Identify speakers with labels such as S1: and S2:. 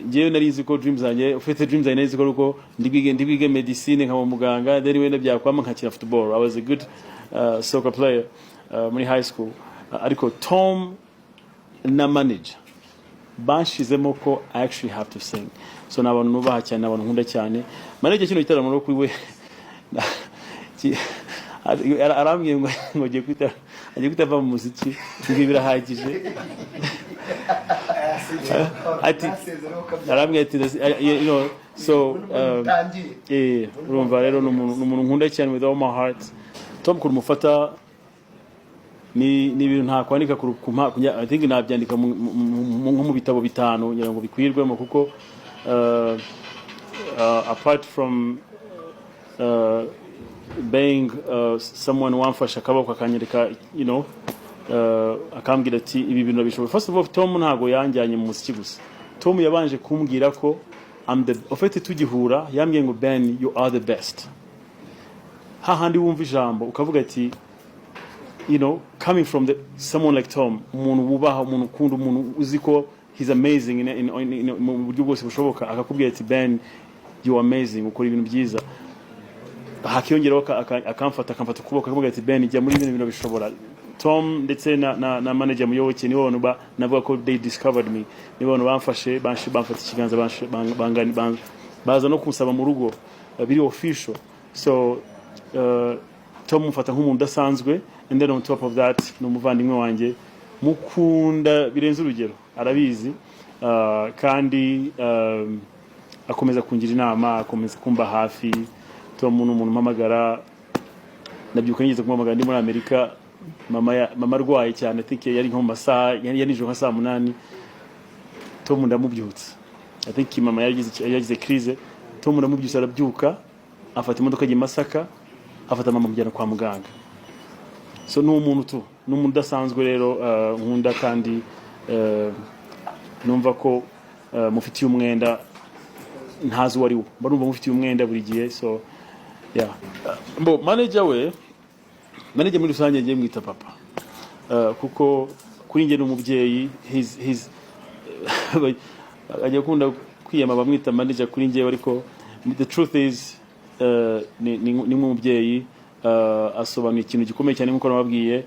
S1: Njyewe narizi ko dreams zanjye ufite dreams zanjye narizi ko ruko ndibige medicine nka muganga then wenda byakwama nkakina football. I was a good soccer player muri high school. Ariko Tom na manager banshizemo ko I actually have to sing. So nabantu nubaha cyane, nabantu nkunda cyane. Manager kino gitaramo no kuri we arambwiye ngo agiye kwitava mu muziki ngo birahagije. Arambwiye ati you know, so urumva rero n'umuntu nkunda cyane with all my heart. Tom kurumufata ni ibintu nta kwandika I think nabyandika mu bitabo bitanu ngira ngo bikwirwemo kuko apart from being someone wamfasha akaboko akanyereka, you know, akambwira ati ibi bintu bishoboye. First of all, Tom ntago yanjyanye mu muziki gusa. Tom yabanje kumbwira ko ofete tugihura yambwiye ngo Ben, you are the best. Hahandi wumva ijambo ukavuga ati, you know, coming from someone like Tom, umuntu wubaha, umuntu ukunda, umuntu uzi ko he's amazing mu buryo bwose bushoboka, akakubwira ati Ben, you are amazing, ukora ibintu byiza. Hakiyongeraho akamfata ukuboko akavuga ati Ben, jya muri ibintu bishobora. Tom ndetse na manager Muyoboke nibo bantu navuga ko they discovered me, nibo bantu bamfashe bamfata ikiganza baza no kunsaba mu rugo biri official. So Tom mufata nk'umuntu udasanzwe, and then on top of that no muvandimwe wanjye mukunda birenze urugero, arabizi kandi akomeza kungira inama, akomeza kumba hafi. Tom n'umuntu mpamagara, nabyuka ngeze kumamagara ndi muri Amerika, mama arwaye cyane, I think yari nko masaha yari nijoro nka saa 8. Tom ndamubyutsa, I think mama yagize crise. Tom ndamubyutsa, arabyuka afata imodoka ajya Masaka, afata mama mujyana kwa muganga. So n'umuntu udasanzwe rero nkunda kandi numva ko mufitiye umwenda ntazi wari wo, barumva mufitiye umwenda buri gihe. So yeah, manager muri rusange ngiye mwita papa, kuko kuri nge n'umubyeyi, ajya kunda kwiyama bamwita manager kuri nge, ariko the truth is ni umubyeyi, asobanuye ikintu gikomeye cyane nk'uko nababwiye.